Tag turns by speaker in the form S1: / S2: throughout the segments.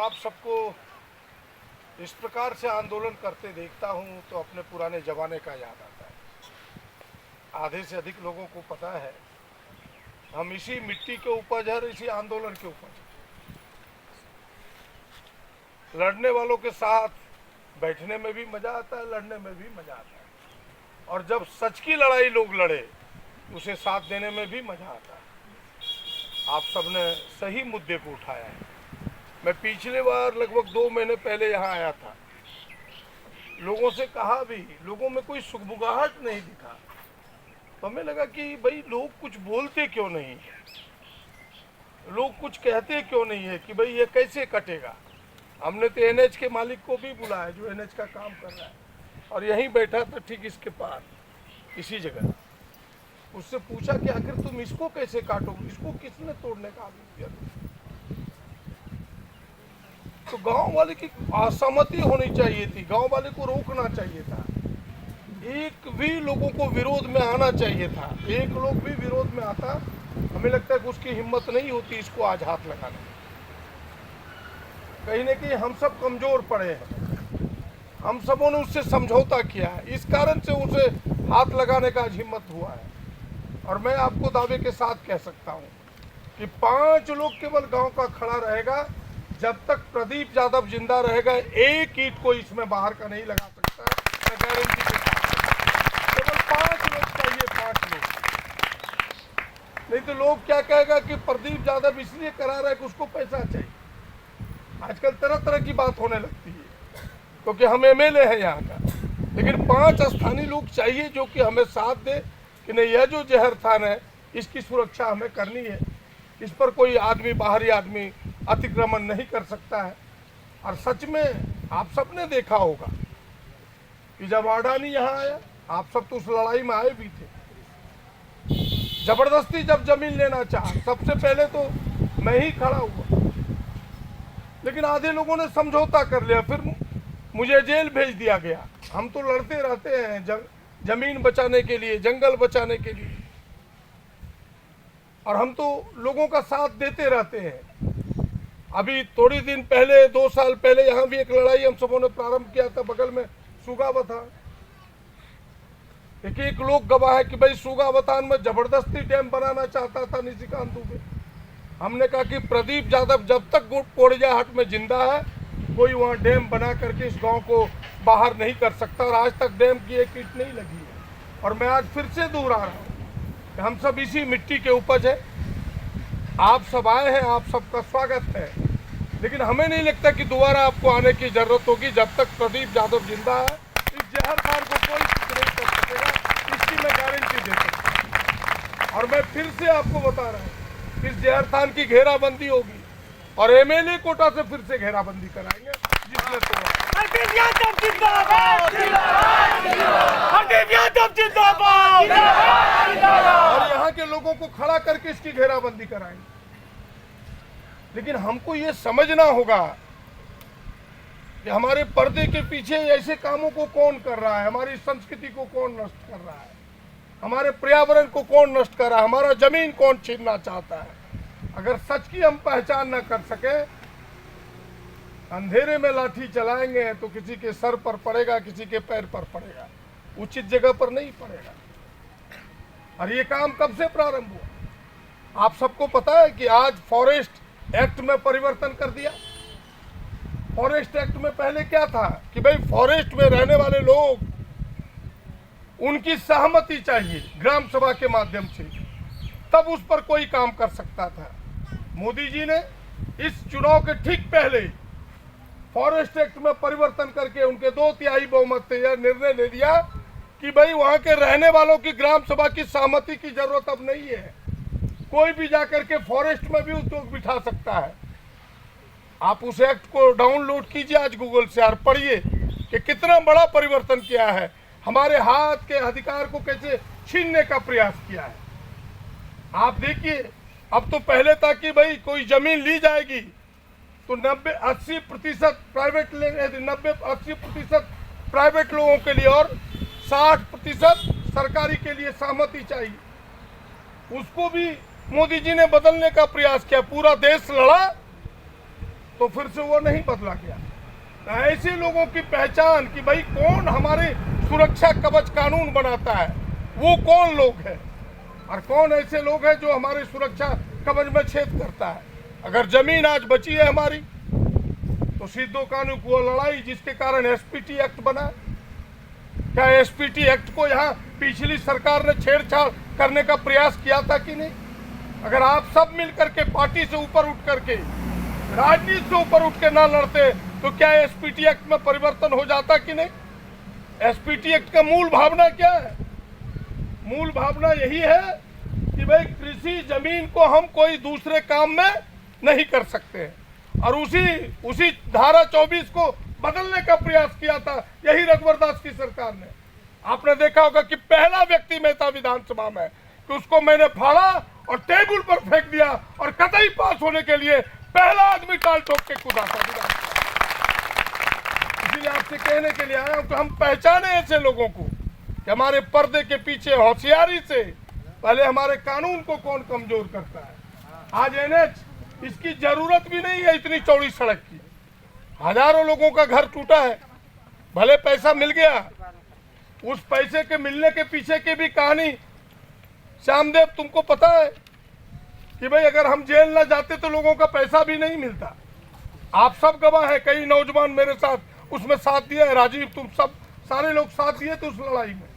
S1: आप सबको इस प्रकार से आंदोलन करते देखता हूं तो अपने पुराने जमाने का याद आता है। आधे से अधिक लोगों को पता है हम इसी मिट्टी के उपज है, इसी आंदोलन के उपज है। लड़ने वालों के साथ बैठने में भी मजा आता है, लड़ने में भी मजा आता है, और जब सच की लड़ाई लोग लड़े उसे साथ देने में भी मजा आता है। आप सबने सही मुद्दे को उठाया है। मैं पिछले बार लगभग 2 महीने पहले यहाँ आया था, लोगों से कहा भी, लोगों में कोई सुगबुगाहट नहीं दिखा, तो हमें लगा कि भाई लोग कुछ बोलते क्यों नहीं है, लोग कुछ कहते क्यों नहीं है कि भाई ये कैसे कटेगा। हमने तो एनएच के मालिक को भी बुलाया जो एनएच का काम कर रहा है, और यहीं बैठा था ठीक इसके पास इसी जगह। उससे पूछा कि आखिर तुम इसको कैसे काटोगे, इसको किसने तोड़ने का आदेश दिया। तो गांव वाले की असहमति होनी चाहिए थी, गांव वाले को रोकना चाहिए था, एक भी लोगों को विरोध में आना चाहिए था। एक लोग भी विरोध में आता, हमें लगता है कि उसकी हिम्मत नहीं होती इसको आज हाथ लगाने में। कहीं न कहीं हम सब कमजोर पड़े हैं, हम सबों ने उससे समझौता किया है, इस कारण से उसे हाथ लगाने का आज हिम्मत हुआ है। और मैं आपको दावे के साथ कह सकता हूं कि 5 लोग केवल गांव का खड़ा रहेगा, जब तक प्रदीप यादव जिंदा रहेगा एक ईंट को इसमें बाहर का नहीं लगा सकता। मैं गारंटी के साथ केवल 5 लोग चाहिए, 5 लोग। नहीं तो लोग क्या कहेगा कि प्रदीप यादव इसलिए करा रहा है कि उसको पैसा चाहिए। आजकल तरह तरह की बात होने लगती है, क्योंकि हम एमएलए हैं यहाँ का, लेकिन 5 स्थानीय लोग चाहिए जो कि हमें साथ दे कि नहीं, यह जो जहर थान है इसकी सुरक्षा हमें करनी है, इस पर कोई आदमी, बाहरी आदमी अतिक्रमण नहीं कर सकता है। और सच में आप सबने देखा होगा कि जब अडानी यहाँ आया, आप सब तो उस लड़ाई में आए भी थे, जबरदस्ती जब जमीन लेना चाहा सबसे पहले तो मैं ही खड़ा हुआ, लेकिन आधे लोगों ने समझौता कर लिया, फिर मुझे जेल भेज दिया गया। हम तो लड़ते रहते हैं जमीन बचाने के लिए, जंगल बचाने के लिए, और हम तो लोगों का साथ देते रहते हैं। अभी थोड़ी दिन पहले, 2 साल पहले यहाँ भी एक लड़ाई हम सबों ने प्रारंभ किया था, बगल में सुगावतान। एक लोग गवाह है कि भाई सुगावतान में जबरदस्ती डैम बनाना चाहता था निशिकांत दुबे। हमने कहा कि प्रदीप यादव जब तक कोड़ियाहाट में जिंदा है, कोई वहाँ डैम बना करके इस गांव को बाहर नहीं कर सकता, और आज तक डैम की एक ईंट नहीं लगी है। और मैं आज फिर से दोहरा रहा हूँ कि हम सब इसी मिट्टी के उपज है। आप सब आए हैं, आप सबका स्वागत है, लेकिन हमें नहीं लगता कि दोबारा आपको आने की जरूरत होगी। जब तक प्रदीप यादव जिंदा है, इस जहर खान को कोई कुछ नहीं कर सकेगा, इसकी मैं गारंटी दे सकता हूँ। और मैं फिर से आपको बता रहा हूँ, इस जहर खान की घेराबंदी होगी और एमएलए कोटा से फिर से घेराबंदी कराएंगे, जिसने और यहाँ के लोगों को खड़ा करके इसकी घेराबंदी कराएंगे। लेकिन हमको ये समझना होगा कि हमारे पर्दे के पीछे ऐसे कामों को कौन कर रहा है, हमारी संस्कृति को कौन नष्ट कर रहा है, हमारे पर्यावरण को कौन नष्ट कर रहा है, हमारा जमीन कौन छीनना चाहता है। अगर सच की हम पहचान न कर सके, अंधेरे में लाठी चलाएंगे तो किसी के सर पर पड़ेगा, किसी के पैर पर पड़ेगा, उचित जगह पर नहीं पड़ेगा। और ये काम कब से प्रारंभ हुआ, आप सबको पता है कि आज फॉरेस्ट एक्ट में परिवर्तन कर दिया। फॉरेस्ट एक्ट में पहले क्या था कि भाई फॉरेस्ट में रहने वाले लोग, उनकी सहमति चाहिए ग्राम सभा के माध्यम से, तब उस पर कोई काम कर सकता था। मोदी जी ने इस चुनाव के ठीक पहले फॉरेस्ट एक्ट में परिवर्तन करके उनके 2/3 बहुमत से यह निर्णय ले लिया कि भाई वहां के रहने वालों की ग्राम सभा की सहमति की जरूरत अब नहीं है, कोई भी जाकर के फॉरेस्ट में भी उद्योग बिठा सकता है। आप उस एक्ट को डाउनलोड कीजिए आज गूगल से और पढ़िए कि कितना बड़ा परिवर्तन किया है, हमारे हाथ के अधिकार को कैसे छीनने का प्रयास किया है। आप देखिए, अब तो पहले था कि भाई कोई जमीन ली जाएगी तो 90-80% प्राइवेट, 90-80% प्राइवेट लोगों के लिए और 60% सरकारी के लिए सहमति चाहिए। उसको भी मोदी जी ने बदलने का प्रयास किया। पूरा देश लड़ा तो फिर से वो नहीं बदला गया। तो ऐसे लोगों की पहचान कि भाई कौन हमारे सुरक्षा कवच कानून बनाता है, वो कौन लोग हैं और कौन ऐसे लोग हैं जो हमारे सुरक्षा कवच में छेद करता है। अगर जमीन आज बची है हमारी, तो सिद्धो कानू को लड़ाई जिसके कारण एसपीटी एक्ट बना, क्या एसपीटी एक्ट को यहाँ पिछली सरकार ने छेड़छाड़ करने का प्रयास किया था कि नहीं? अगर आप सब मिलकर के पार्टी से ऊपर उठ करके, राजनीति से ऊपर उठ के ना लड़ते, तो क्या एसपीटी एक्ट में परिवर्तन हो जाता कि नहीं? एसपीटी एक्ट का मूल भावना क्या है? मूल भावना यही है कि भाई कृषि जमीन को हम कोई दूसरे काम में नहीं कर सकते, और उसी धारा 24 को बदलने का प्रयास किया था यही रघुवर दास की सरकार ने। आपने देखा होगा कि पहला व्यक्ति मैं था विधानसभा में कि उसको मैंने फाड़ा और टेबल पर फेंक दिया और कतई पास होने के लिए पहला आदमी टाल ठोक के कूदा था विधानसभा। इसलिए आपसे कहने के लिए आया हूं कि हम पहचाने ऐसे लोगों को कि हमारे पर्दे के पीछे होशियारी से पहले हमारे कानून को कौन कमजोर करता है। आज एनएच इसकी जरूरत भी नहीं है, इतनी चौड़ी सड़क की। हजारों लोगों का घर टूटा है, भले पैसा मिल गया, उस पैसे के मिलने के पीछे की भी कहानी श्यामदेव तुमको पता है कि भाई अगर हम जेल ना जाते तो लोगों का पैसा भी नहीं मिलता। आप सब गवाह हैं, कई नौजवान मेरे साथ उसमें साथ दिया है, राजीव तुम सब सारे लोग साथ दिए थे उस लड़ाई में।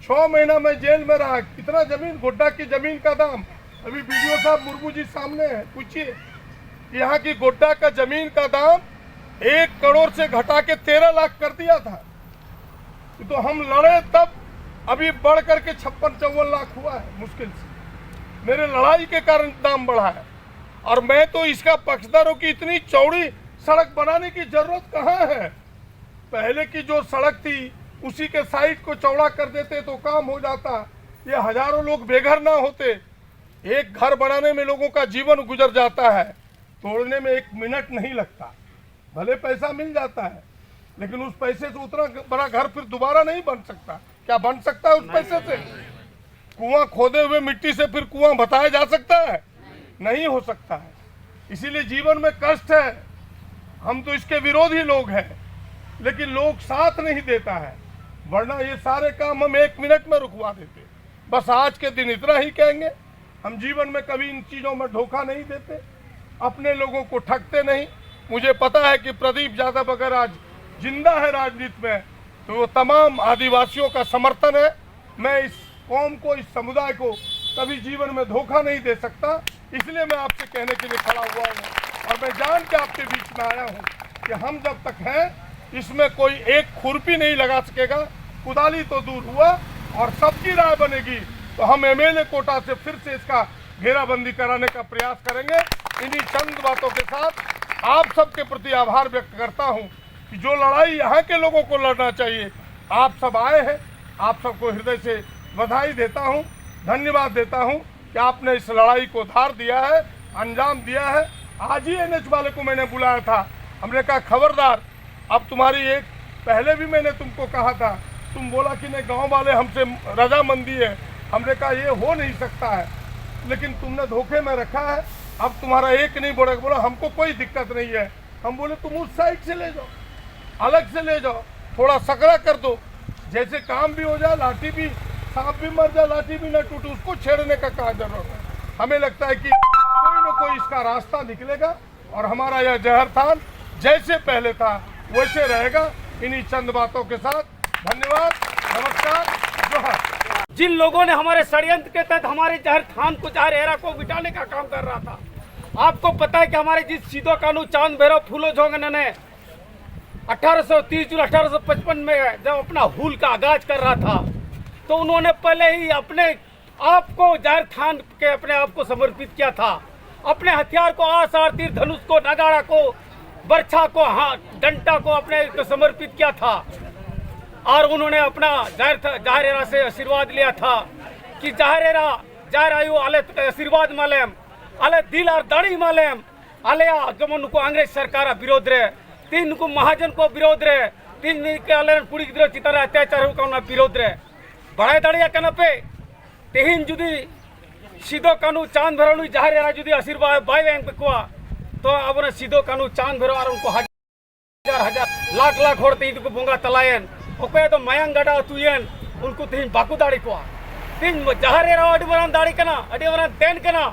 S1: 6 महीना मैं जेल में रहा। कितना जमीन, गोड्डा की जमीन का दाम अभी वीडियो साहब मुर्मू जी सामने है, पूछिए यहाँ की गोड्डा का जमीन का दाम 1 करोड़ से घटा के 13 लाख कर दिया था। तो हम लड़े तब अभी बढ़ करके 56-54 लाख हुआ है मुश्किल से। मेरे लड़ाई के कारण दाम बढ़ा है, और मैं तो इसका पक्षधर हूं कि इतनी चौड़ी सड़क बनाने की जरूरत कहाँ है। पहले की जो सड़क थी उसी के साइड को चौड़ा कर देते तो काम हो जाता, ये हजारों लोग बेघर ना होते। एक घर बनाने में लोगों का जीवन गुजर जाता है, तोड़ने में 1 मिनट नहीं लगता। भले पैसा मिल जाता है, लेकिन उस पैसे से उतना बड़ा घर फिर दोबारा नहीं बन सकता। क्या बन सकता है उस पैसे से? कुआं खोदे हुए मिट्टी से फिर कुआं बताया जा सकता है? नहीं हो सकता है। इसीलिए जीवन में कष्ट है, हम तो इसके विरोधी लोग हैं, लेकिन लोग साथ नहीं देता है, वरना ये सारे काम हम 1 मिनट में रुकवा देते। बस आज के दिन इतना ही कहेंगे, हम जीवन में कभी इन चीज़ों में धोखा नहीं देते, अपने लोगों को ठगते नहीं। मुझे पता है कि प्रदीप यादव अगर आज जिंदा है राजनीति में, तो वो तमाम आदिवासियों का समर्थन है। मैं इस कौम को, इस समुदाय को कभी जीवन में धोखा नहीं दे सकता, इसलिए मैं आपसे कहने के लिए खड़ा हुआ हूँ। और मैं जान के आपके बीच में आया हूँ कि हम जब तक हैं, इसमें कोई एक खुरपी नहीं लगा सकेगा। कुदाली तो दूर हुआ, और सबकी राय बनेगी तो हम एमएलए कोटा से फिर से इसका घेराबंदी कराने का प्रयास करेंगे। इन्हीं चंद बातों के साथ आप सबके प्रति आभार व्यक्त करता हूँ कि जो लड़ाई यहाँ के लोगों को लड़ना चाहिए, आप सब आए हैं। आप सबको हृदय से बधाई देता हूँ, धन्यवाद देता हूँ कि आपने इस लड़ाई को धार दिया है, अंजाम दिया है। आज ही एनएच वाले को मैंने बुलाया था, हमने कहा खबरदार, अब तुम्हारी एक, पहले भी मैंने तुमको कहा था, तुम बोला कि नहीं गांव वाले हमसे रजामंदी है। हमने कहा ये हो नहीं सकता है, लेकिन तुमने धोखे में रखा है। अब तुम्हारा एक नहीं बोला हमको कोई दिक्कत नहीं है। हम बोले तुम उस साइड से ले जाओ, अलग से ले जाओ, थोड़ा सकरा कर दो, जैसे काम भी हो जाए, लाठी भी, सांप भी मर जाए, लाठी भी न टूटे, उसको छेड़ने का क्या जरूरत है। हमें लगता है कि कोई न कोई इसका रास्ता निकलेगा, और हमारा यह जहरथान जैसे पहले था वैसे रहेगा। इन्हीं चंद बातों के साथ धन्यवाद, नमस्कार, जोहार।
S2: जिन लोगों ने हमारे षड्यंत्र के तहत हमारे जहरथान को, जहरेरा को मिटाने का काम कर रहा था, आपको पता है कि हमारे जिस सिद्धो कानू चांद भैरव फूलो झोंगने ने 30 जून 1855 में जब अपना हुल का आगाज कर रहा था, तो उन्होंने पहले ही अपने आप को जहरथान के अपने आप को समर्पित किया था। अपने हथियार को, आसार, तीर धनुष को, नगाड़ा को, बर्छा को, डंटा को अपने को समर्पित किया था। और उन्होंने अपना जहरेरा से आशीर्वाद लिया था कि जहरेरा जहर आयु आले आशीर्वाद मालेम, आले दिल और दाढ़ी मालेम, आले जमन को अंग्रेज सरकार विरोध रे, 3 को महाजन को विरोध रे, 3 के आले कुड़ी गिद्रो चितार अत्याचार का विरोध रे बड़ाई दाड़िया कना पे तेहिन जुदी सिद्धो कानू चांद भैरव जहरेरा जुदी आशीर्वाद बाय को तो अब सीधो कानू चांद भरो और उनको हजार हजार लाख लाख होड़ तीन को बोंगा तलायन ओके तो मयंग गड़ा तुयन उनको तीन बाकू दाड़ी को तीन जहरे राव अड़ी बरान दाड़ी कना अड़ी बरान देन कना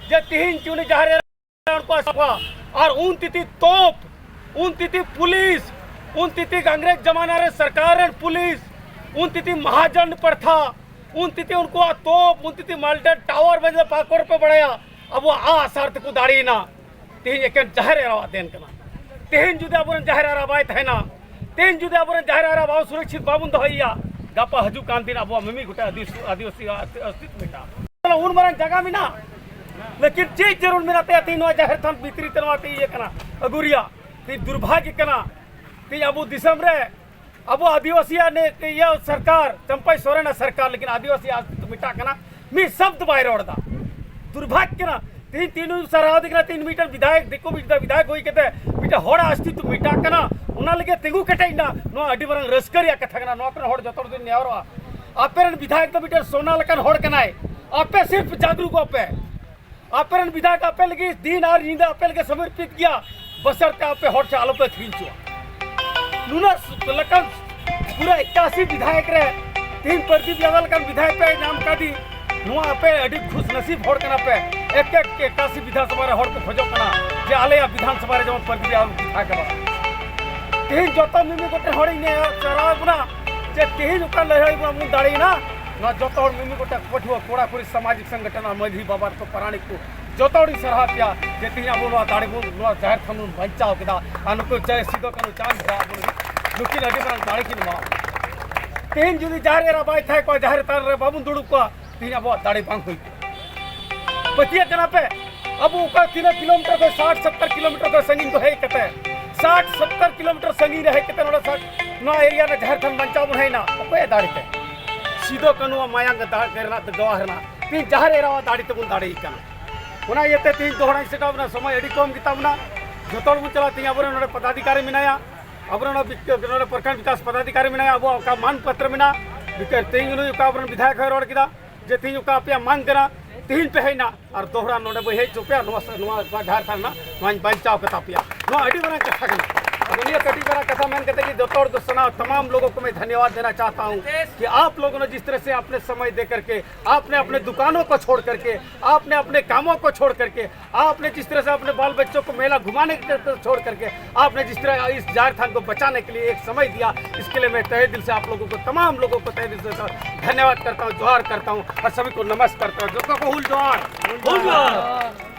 S2: जे तीन चुनी जहरे उनको सफा और उन तिथि तोप उन तिथि पुलिस उन तिथि अंग्रेज जमाना रे सरकार पुलिस उन तिथि महाजन पर था उन तिथि उनको तोप उन तिथि माल्टेन टावर बजे पाकोर पे बढ़ाया अब वो आ सार्थ को दाड़ी ना तीन एक जहरे राव देन कना तीन जुदे अब जहरे राव आए थे ना तीन जुदे अब जहरे राव बाबू सुरक्षित बाबू दहिया गापा हजू कान दिन अब मिमी गुटा आदिवासी अस्तित्व बेटा उन मरन जगह में ना लेकिन चीज जरूर मेरा ते तीन जहर थान भीतरी तरवाते ये कना अगुरिया ती दुर्भाग्य कना ती अब दिसम रे अब आदिवासी ने ये सरकार चंपाई सोरेन सरकार लेकिन आदिवासी अस्तित्व मिटा कना मी शब्द बाहर ओढ़दा दुर्भाग्य ना तीन तीन सराव दिखना 3 मीटर विधायक देखो विधायक होई कहते बेटा होड़ा अस्तित्व मिटा कना उना लगे तेगु कटाइना नो अडी बरंग रसकरिया कथा कना नो अपन होड़ जतोड़ दिन नेवरवा आपेरन विधायक तो बेटा सोना लकन होड़ कनाय आपे सिर्फ जागरूक आपे आपेरन विधायक आपे लगी दिन और नींद आपे लगे समर्पित किया बसरते आपे होड़ से आलो पे खींचो नुना लकन पूरा 81 विधायक रे तीन प्रदीप यादव लकन विधायक पे नाम का दी नुआ आपे अडी खुश नसीब होड़ कना पे एक 81 विधानसभा रे होड़ को खोजो कना जे आलेया विधानसभा रे जमन प्रदीप यादव विधायक तीन जतो मिमी गोटे होड़ी ने चरा बुना जे तीन उका लहई बुना मु दाड़ी ना न जतो मिमी गोटे पठुआ कोड़ा कोड़ी सामाजिक संगठन मधी बाबा तो प्राणिक को जतोड़ी सरहा पिया जे तीन बुना दाड़ी बु न जाहिर थनु बचाओ केदा अनको जय सीधो कनु चांद भरा बुनी दुखी नदी बरन दाड़ी की मा तीन जुदी जारे रा बाई थाय को जाहिर तार रे बाबू दुडु को तीन अब दाड़ी बांग हुई पतिया कना पे अब उका 3 किलोमीटर को 60-70 किलोमीटर को संगीन को है कहते 60-70 किलोमीटर संगीन रहे कहते नोड़ा 60 नो एरिया में झारखंड बंचाव है ना ओके दाड़ी पे सीधो कनुआ मायांग दा करना तो गवाहरना तीन जहरे रावा दाड़ी तो दाड़ी कना उना येते तीन दोहरा सेटा बना समय एडी कम किताबना जतोड़ मु चला तीन अब नोड़े पदाधिकारी मिनाया अब नोड़े प्रखंड विकास पदाधिकारी मिनाया अब का मान पत्र मिना बिकर तीन नु का विधायक रोड किदा जे तीन का पे मांग करा तीन पे है ना और दोहरा नोड़े बहे चुपया नुआ झारखंड ना नुआ बचाव कता पिया नुआ अडी बना कथा कना दुनिया कटी बना कथा मैंने कहते कि दोतोड़ दोस्तना तमाम लोगों को मैं धन्यवाद देना चाहता हूं कि आप लोगों ने जिस तरह से अपने समय दे करके आपने अपने दुकानों को छोड़ करके आपने अपने कामों को छोड़ करके आपने जिस तरह से अपने बाल बच्चों को मेला घुमाने के छोड़ करके आपने जिस तरह इस झारखंड को बचाने के लिए एक समय दिया इसके लिए मैं तहे दिल से आप लोगों को तमाम लोगों को तहे दिल से धन्यवाद करता हूँ जोहार करता हूँ और सभी को नमस्कार करता हूँ जो को हुल जोहार